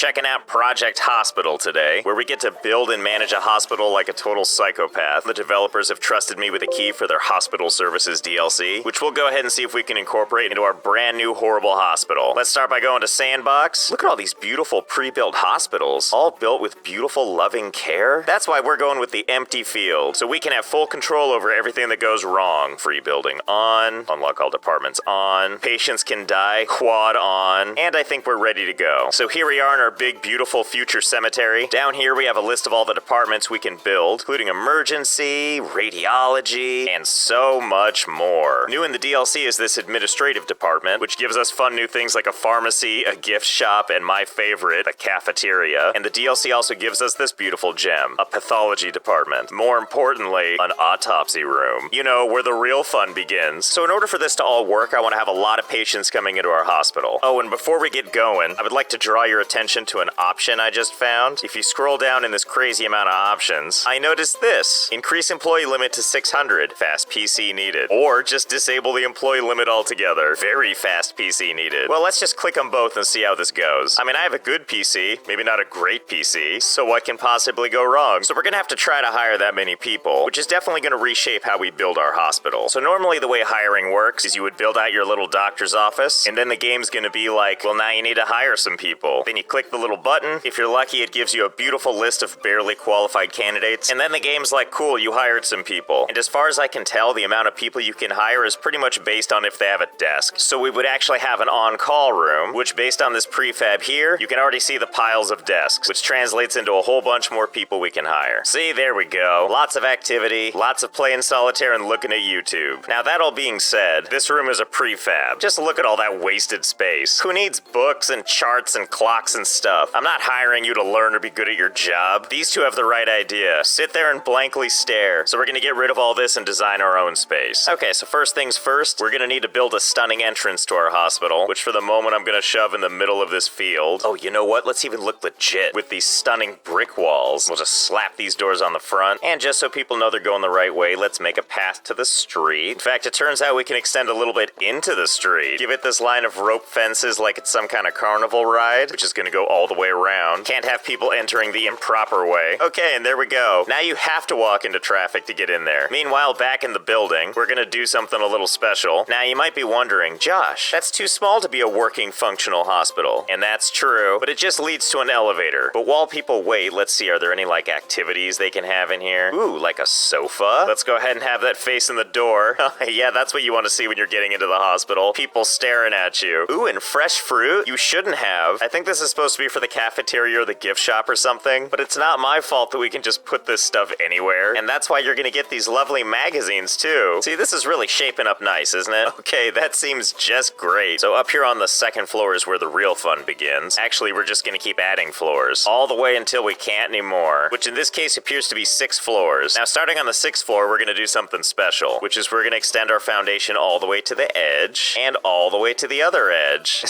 checking out Project Hospital today, where we get to build and manage a hospital like a total psychopath. The developers have trusted me with a key for their Hospital Services DLC, which we'll go ahead and see if we can incorporate into our brand new horrible hospital. Let's start by going to Sandbox. Look at all these beautiful pre-built hospitals, all built with beautiful loving care. That's why we're going with the empty field, so we can have full control over everything that goes wrong. Free building on, unlock all departments on, patients can die, quad on, and I think we're ready to go. So here we are in our big, beautiful future cemetery. Down here we have a list of all the departments we can build, including emergency, radiology, and so much more. New in the DLC is this administrative department, which gives us fun new things like a pharmacy, a gift shop, and my favorite, a cafeteria. And the DLC also gives us this beautiful gem, a pathology department. More importantly, an autopsy room. You know, where the real fun begins. So in order for this to all work, I want to have a lot of patients coming into our hospital. Oh, and before we get going, I would like to draw your attention to an option I just found. If you scroll down in this crazy amount of options, I noticed this. Increase employee limit to 600. Fast PC needed. Or just disable the employee limit altogether. Very fast PC needed. Well, let's just click on both and see how this goes. I mean, I have a good PC, maybe not a great PC, so what can possibly go wrong? So we're gonna have to try to hire that many people, which is definitely gonna reshape how we build our hospital. So normally the way hiring works is you would build out your little doctor's office, and then the game's gonna be like, well, now you need to hire some people. Then you click the little button. If you're lucky, it gives you a beautiful list of barely qualified candidates, and then the game's like, cool, you hired some people. And as far as I can tell, the amount of people you can hire is pretty much based on if they have a desk. So we would actually have an on-call room, which based on this prefab here, you can already see the piles of desks, which translates into a whole bunch more people we can hire. See, there we go. Lots of activity, lots of playing solitaire and looking at YouTube. Now that all being said, this room is a prefab. Just look at all that wasted space. Who needs books and charts and clocks and stuff? I'm not hiring you to learn or be good at your job. These two have the right idea. Sit there and blankly stare. So we're gonna get rid of all this and design our own space. Okay, so first things first, we're gonna need to build a stunning entrance to our hospital, which for the moment I'm gonna shove in the middle of this field. Oh, you know what? Let's even look legit with these stunning brick walls. We'll just slap these doors on the front, and just so people know they're going the right way, let's make a path to the street. In fact, it turns out we can extend a little bit into the street. Give it this line of rope fences like it's some kind of carnival ride, which is gonna go all the way around. Can't have people entering the improper way. Okay, and there we go. Now you have to walk into traffic to get in there. Meanwhile, back in the building, we're gonna do something a little special. Now you might be wondering, Josh, that's too small to be a working functional hospital. And that's true, but it just leads to an elevator. But while people wait, let's see, are there any like activities they can have in here? Ooh, like a sofa? Let's go ahead and have that facing the door. Yeah, that's what you want to see when you're getting into the hospital. People staring at you. Ooh, and fresh fruit? You shouldn't have. I think this is supposed to be for the cafeteria or the gift shop or something, but it's not my fault that we can just put this stuff anywhere. And that's why you're gonna get these lovely magazines too. See, this is really shaping up nice, isn't it? Okay, that seems just great. So up here on the second floor is where the real fun begins. Actually, we're just gonna keep adding floors all the way until we can't anymore, which in this case appears to be 6 floors. Now, starting on the 6th floor, we're gonna do something special, which is we're gonna extend our foundation all the way to the edge and all the way to the other edge.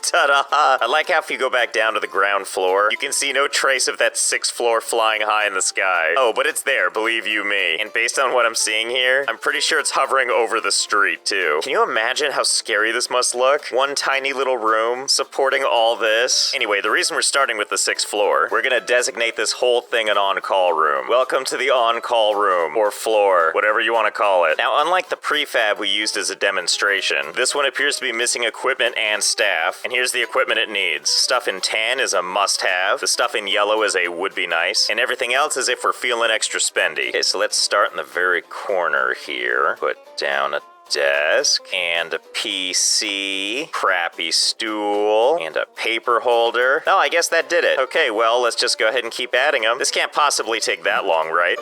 Ta-da! I like how if you go back down to the ground floor, you can see no trace of that 6th floor flying high in the sky. Oh, but it's there, believe you me. And based on what I'm seeing here, I'm pretty sure it's hovering over the street too. Can you imagine how scary this must look? One tiny little room supporting all this. Anyway, the reason we're starting with the 6th floor, we're gonna designate this whole thing an on-call room. Welcome to the on-call room, or floor, whatever you want to call it. Now, unlike the prefab we used as a demonstration, this one appears to be missing equipment and staff, and here's the equipment it needs. Stuff in tan is a must-have, the stuff in yellow is a would-be-nice, and everything else is if we're feeling extra spendy. Okay, so let's start in the very corner here. Put down a desk, and a PC, crappy stool, and a paper holder. Oh, I guess that did it. Okay, well, let's just go ahead and keep adding them. This can't possibly take that long, right?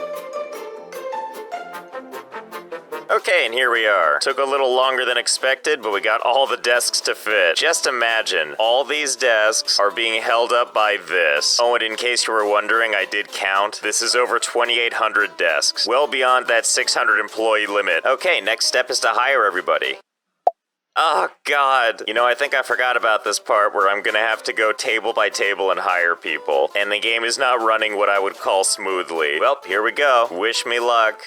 Okay, and here we are. Took a little longer than expected, but we got all the desks to fit. Just imagine, all these desks are being held up by this. Oh, and in case you were wondering, I did count. This is over 2,800 desks. Well beyond that 600 employee limit. Okay, next step is to hire everybody. Oh, God. You know, I think I forgot about this part where I'm gonna have to go table by table and hire people. And the game is not running what I would call smoothly. Well, here we go. Wish me luck.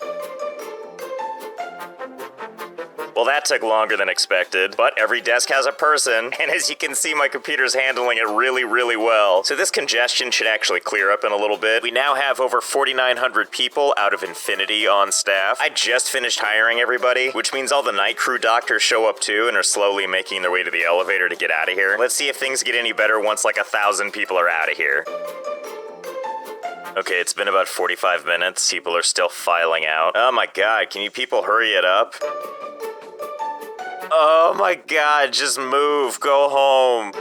Well, that took longer than expected, but every desk has a person, and as you can see, my computer's handling it really, really well. So this congestion should actually clear up in a little bit. We now have over 4,900 people out of infinity on staff. I just finished hiring everybody, which means all the night crew doctors show up too and are slowly making their way to the elevator to get out of here. Let's see if things get any better once like 1,000 people are out of here. Okay, it's been about 45 minutes. People are still filing out. Oh my god, can you people hurry it up? Oh my god, just move, go home.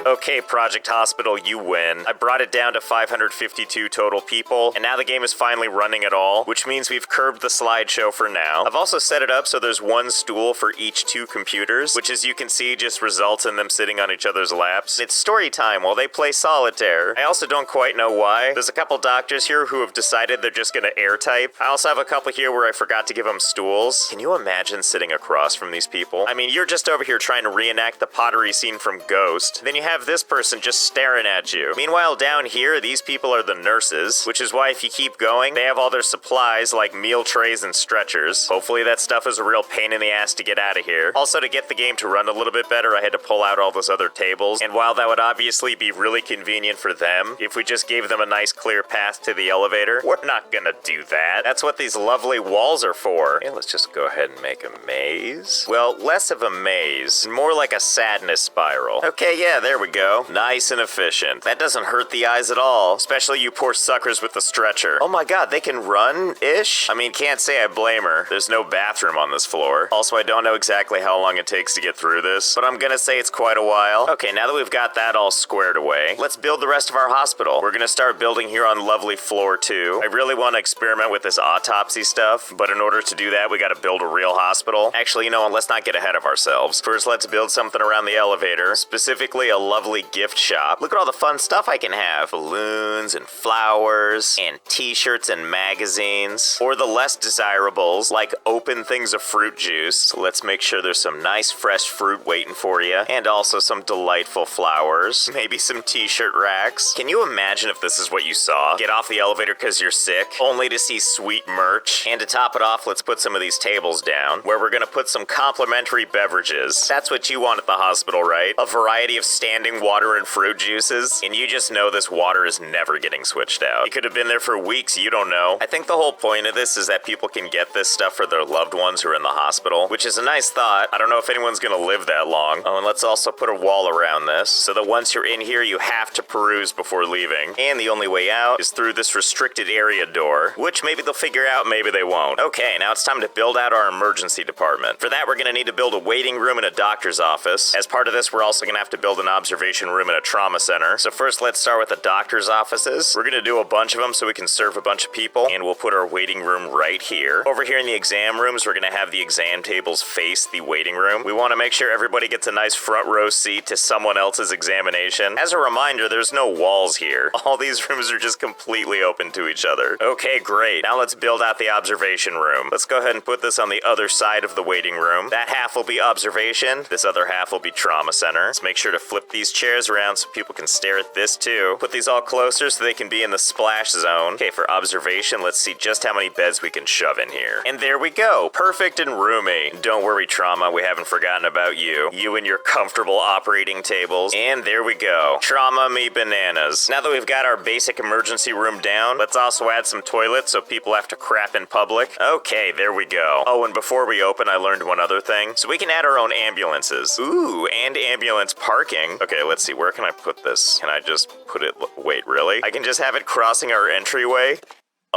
Okay, Project Hospital, you win. I brought it down to 552 total people, and now the game is finally running at all, which means we've curbed the slideshow for now. I've also set it up so there's one stool for each 2 computers, which as you can see just results in them sitting on each other's laps. It's story time while they play solitaire. I also don't quite know why. There's a couple doctors here who have decided they're just gonna air type. I also have a couple here where I forgot to give them stools. Can you imagine sitting across from these people? I mean, you're just over here trying to reenact the pottery scene from Ghost. Then you have this person just staring at you. Meanwhile, down here, these people are the nurses, which is why if you keep going, they have all their supplies like meal trays and stretchers. Hopefully that stuff is a real pain in the ass to get out of here. Also, to get the game to run a little bit better, I had to pull out all those other tables, and while that would obviously be really convenient for them, if we just gave them a nice clear path to the elevator, we're not gonna do that. That's what these lovely walls are for. Okay, let's just go ahead and make a maze. Well, less of a maze, more like a sadness spiral. Okay, yeah, there we go. Nice and efficient. That doesn't hurt the eyes at all, especially you poor suckers with the stretcher. Oh my god, they can run-ish? I mean, can't say I blame her. There's no bathroom on this floor. Also, I don't know exactly how long it takes to get through this, but I'm gonna say it's quite a while. Okay, now that we've got that all squared away, let's build the rest of our hospital. We're gonna start building here on lovely floor 2. I really want to experiment with this autopsy stuff, but in order to do that, we gotta build a real hospital. Actually, you know what, let's not get ahead of ourselves. First, let's build something around the elevator, specifically a lovely gift shop. Look at all the fun stuff I can have. Balloons and flowers and t-shirts and magazines. Or the less desirables, like open things of fruit juice. So let's make sure there's some nice fresh fruit waiting for you. And also some delightful flowers. Maybe some t-shirt racks. Can you imagine if this is what you saw? Get off the elevator because you're sick, only to see sweet merch. And to top it off, let's put some of these tables down, where we're gonna put some complimentary beverages. That's what you want at the hospital, right? A variety of standing water and fruit juices, and you just know this water is never getting switched out. It could have been there for weeks, you don't know. I think the whole point of this is that people can get this stuff for their loved ones who are in the hospital, which is a nice thought. I don't know if anyone's gonna live that long. Oh, and let's also put a wall around this, so that once you're in here, you have to peruse before leaving. And the only way out is through this restricted area door, which maybe they'll figure out, maybe they won't. Okay, now it's time to build out our emergency department. For that, we're gonna need to build a waiting room and a doctor's office. As part of this, we're also gonna have to build an observation room and a trauma center. So first, let's start with the doctor's offices. We're gonna do a bunch of them so we can serve a bunch of people, and we'll put our waiting room right here. Over here in the exam rooms, we're gonna have the exam tables face the waiting room. We wanna make sure everybody gets a nice front row seat to someone else's examination. As a reminder, there's no walls here. All these rooms are just completely open to each other. Okay, great. Now let's build out the observation room. Let's go ahead and put this on the other side of the waiting room. That half will be observation. This other half will be trauma center. Let's make sure to flip these chairs around so people can stare at this too. Put these all closer so they can be in the splash zone. Okay, for observation, let's see just how many beds we can shove in here. And there we go. Perfect and roomy. Don't worry, trauma. We haven't forgotten about you. You and your comfortable operating tables. And there we go. Trauma me bananas. Now that we've got our basic emergency room down, let's also add some toilets so people have to crap in public. Okay, there we go. Oh, and before we open, I learned one other thing. So we can add our own ambulances. Ooh, and ambulance parking. Okay, let's see. Where can I put this? Can I just put it... Wait, really? I can just have it crossing our entryway?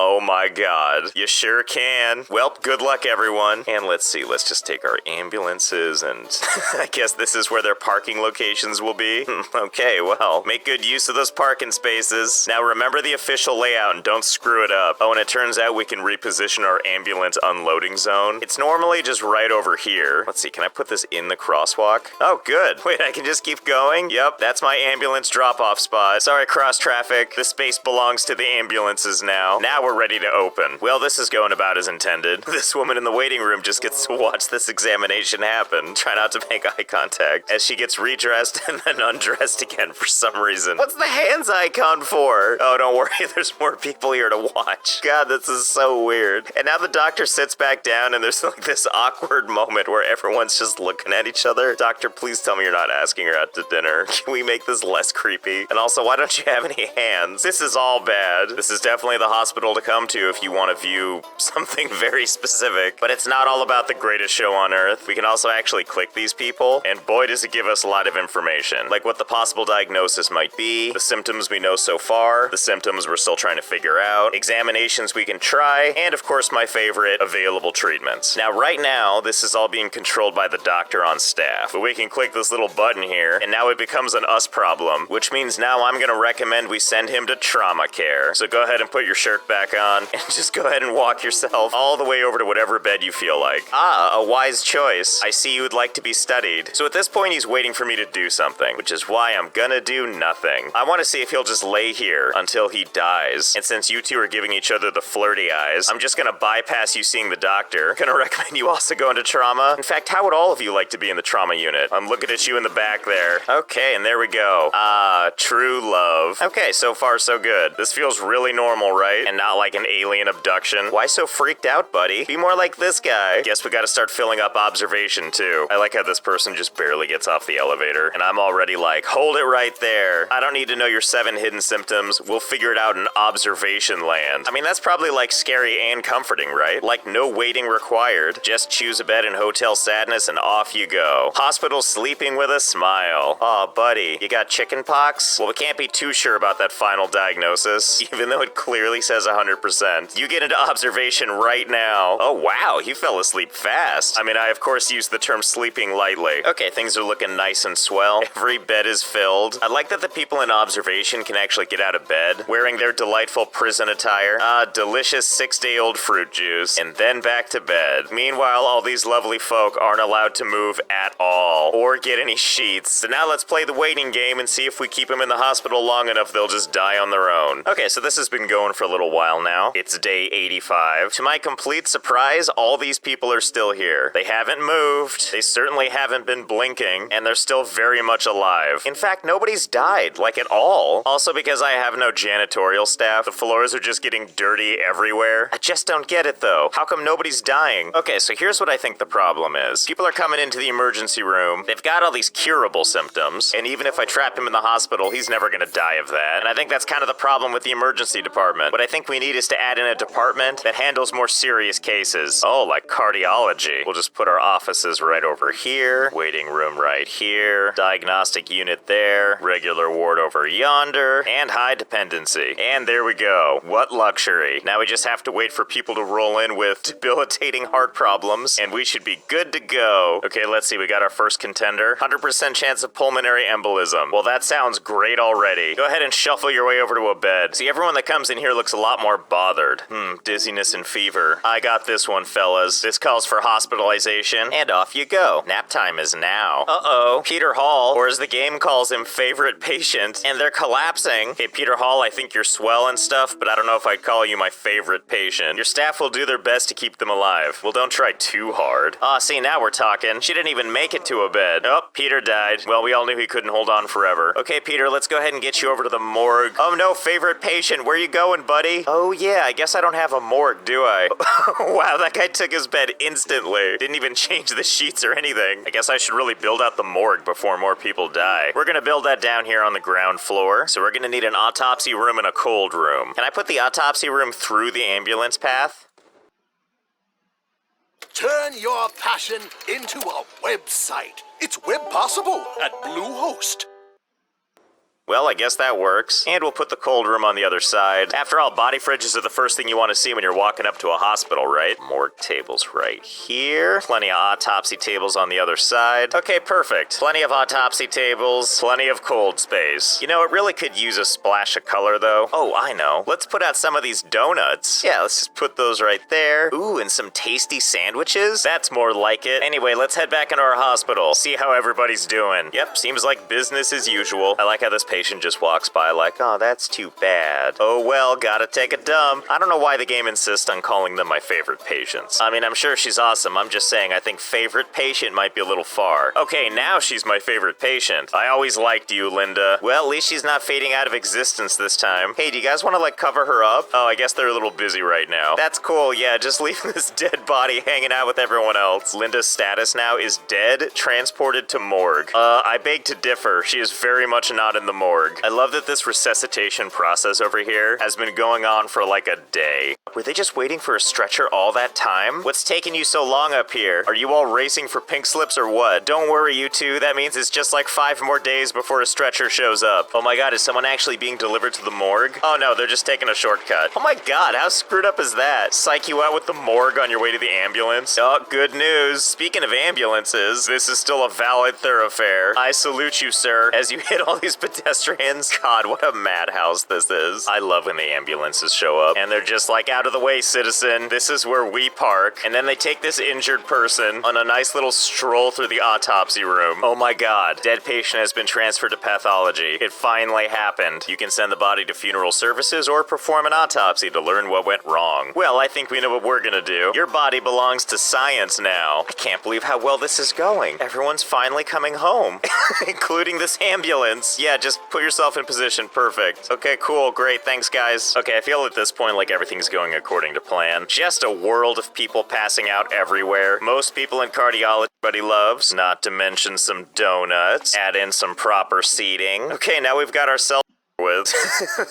Oh my god. You sure can. Well, good luck everyone. And let's see, let's just take our ambulances and I guess this is where their parking locations will be. Okay, well, make good use of those parking spaces. Now remember the official layout and don't screw it up. Oh, and it turns out we can reposition our ambulance unloading zone. It's normally just right over here. Let's see, can I put this in the crosswalk? Oh, good. Wait, I can just keep going? Yep, that's my ambulance drop-off spot. Sorry, cross traffic. The space belongs to the ambulances now. Now we're we're ready to open. Well, this is going about as intended. This woman in the waiting room just gets to watch this examination happen. Try not to make eye contact as she gets redressed and then undressed again for some reason. What's the hands icon for? Oh, don't worry, there's more people here to watch. God, this is so weird. And now the doctor sits back down and there's like this awkward moment where everyone's just looking at each other. Doctor, please tell me you're not asking her out to dinner. Can we make this less creepy? And also, why don't you have any hands? This is all bad. This is definitely the hospital to come to if you want to view something very specific. But it's not all about the greatest show on earth. We can also actually click these people, and boy does it give us a lot of information. Like what the possible diagnosis might be, the symptoms we know so far, the symptoms we're still trying to figure out, examinations we can try, and of course my favorite, available treatments. Now right now, this is all being controlled by the doctor on staff, but we can click this little button here, and now it becomes an us problem, which means now I'm gonna recommend we send him to trauma care. So go ahead and put your shirt back on, and just go ahead and walk yourself all the way over to whatever bed you feel like. Ah, a wise choice. I see you would like to be studied. So at this point, he's waiting for me to do something, which is why I'm gonna do nothing. I wanna see if he'll just lay here until he dies. And since you two are giving each other the flirty eyes, I'm just gonna bypass you seeing the doctor. Gonna recommend you also go into trauma. In fact, how would all of you like to be in the trauma unit? I'm looking at you in the back there. Okay, and there we go. Ah, true love. Okay, so far so good. This feels really normal, right? And not like an alien abduction. Why so freaked out, buddy? Be more like this guy. Guess we gotta start filling up observation too. I like how this person just barely gets off the elevator, and I'm already like, hold it right there. I don't need to know your 7 hidden symptoms. We'll figure it out in observation land. I mean, that's probably like scary and comforting, right? Like no waiting required. Just choose a bed in Hotel Sadness and off you go. Hospital sleeping with a smile. Aw, buddy, you got chicken pox? Well, we can't be too sure about that final diagnosis, even though it clearly says 100%. You get into observation right now. Oh, wow, he fell asleep fast. I mean, I of course use the term sleeping lightly. Okay, things are looking nice and swell. Every bed is filled. I like that the people in observation can actually get out of bed, wearing their delightful prison attire. Delicious 6-day-old fruit juice, and then back to bed. Meanwhile, all these lovely folk aren't allowed to move at all, or get any sheets. So now let's play the waiting game and see if we keep them in the hospital long enough they'll just die on their own. Okay, so this has been going for a little while now. It's day 85. To my complete surprise, all these people are still here. They haven't moved, they certainly haven't been blinking, and they're still very much alive. In fact, nobody's died, like at all. Also, because I have no janitorial staff, the floors are just getting dirty everywhere. I just don't get it though. How come nobody's dying? Okay, so here's what I think the problem is. People are coming into the emergency room, they've got all these curable symptoms, and even if I trap him in the hospital, he's never gonna die of that. And I think that's kind of the problem with the emergency department. What I think we need is to add in a department that handles more serious cases. Oh, like cardiology. We'll just put our offices right over here, waiting room right here, diagnostic unit there, regular ward over yonder, and high dependency. And there we go. What luxury. Now we just have to wait for people to roll in with debilitating heart problems, and we should be good to go. Okay, let's see, we got our first contender. 100% chance of pulmonary embolism. Well, that sounds great already. Go ahead and shuffle your way over to a bed. See, everyone that comes in here looks a lot more bothered. Dizziness and fever. I got this one, fellas. This calls for hospitalization, and off you go. Nap time is now. Uh-oh. Peter Hall, or as the game calls him, favorite patient, and they're collapsing. Okay, Peter Hall, I think you're swell and stuff, but I don't know if I'd call you my favorite patient. Your staff will do their best to keep them alive. Well, don't try too hard. See, now we're talking. She didn't even make it to a bed. Oh, Peter died. Well, we all knew he couldn't hold on forever. Okay, Peter, let's go ahead and get you over to the morgue. Oh no, favorite patient, where you going, buddy? Oh yeah, I guess I don't have a morgue, do I? Wow, that guy took his bed instantly. Didn't even change the sheets or anything. I guess I should really build out the morgue before more people die. We're gonna build that down here on the ground floor, so we're gonna need an autopsy room and a cold room. Can I put the autopsy room through the ambulance path? Turn your passion into a website. It's web possible at Bluehost. Well, I guess that works. And we'll put the cold room on the other side. After all, body fridges are the first thing you want to see when you're walking up to a hospital, right? Morgue tables right here. Plenty of autopsy tables on the other side. Okay, perfect. Plenty of autopsy tables, plenty of cold space. You know, it really could use a splash of color, though. Oh, I know. Let's put out some of these donuts. Yeah, let's just put those right there. Ooh, and some tasty sandwiches? That's more like it. Anyway, let's head back into our hospital. See how everybody's doing. Yep, seems like business as usual. I like how this patient just walks by like, oh, that's too bad. Oh well, gotta take a dump. I don't know why the game insists on calling them my favorite patients. I mean, I'm sure she's awesome. I'm just saying I think favorite patient might be a little far. Okay, now she's my favorite patient. I always liked you, Linda. Well, at least she's not fading out of existence this time. Hey, do you guys want to, like, cover her up? Oh, I guess they're a little busy right now. That's cool, yeah, just leave this dead body hanging out with everyone else. Linda's status now is dead, transported to morgue. I beg to differ. She is very much not in the morgue. I love that this resuscitation process over here has been going on for like a day. Were they just waiting for a stretcher all that time? What's taking you so long up here? Are you all racing for pink slips or what? Don't worry, you two. That means it's just like 5 more days before a stretcher shows up. Oh my god, is someone actually being delivered to the morgue? Oh no, they're just taking a shortcut. Oh my god, how screwed up is that? Psych you out with the morgue on your way to the ambulance? Oh, good news. Speaking of ambulances, this is still a valid thoroughfare. I salute you, sir, as you hit all these pedestrians. God, what a madhouse this is. I love when the ambulances show up and they're just like, out of the way, citizen. This is where we park. And then they take this injured person on a nice little stroll through the autopsy room. Oh my god. Dead patient has been transferred to pathology. It finally happened. You can send the body to funeral services or perform an autopsy to learn what went wrong. Well, I think we know what we're gonna do. Your body belongs to science now. I can't believe how well this is going. Everyone's finally coming home, including this ambulance. Yeah, just put yourself in position. Perfect. Okay, cool. Great. Thanks, guys. Okay, I feel at this point like everything's going according to plan. Just a world of people passing out everywhere. Most people in cardiology everybody loves. Not to mention some donuts. Add in some proper seating. Okay, now we've got ourselves with.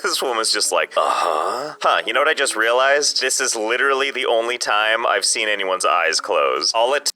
This woman's just like, Huh, you know what I just realized? This is literally the only time I've seen anyone's eyes close. All it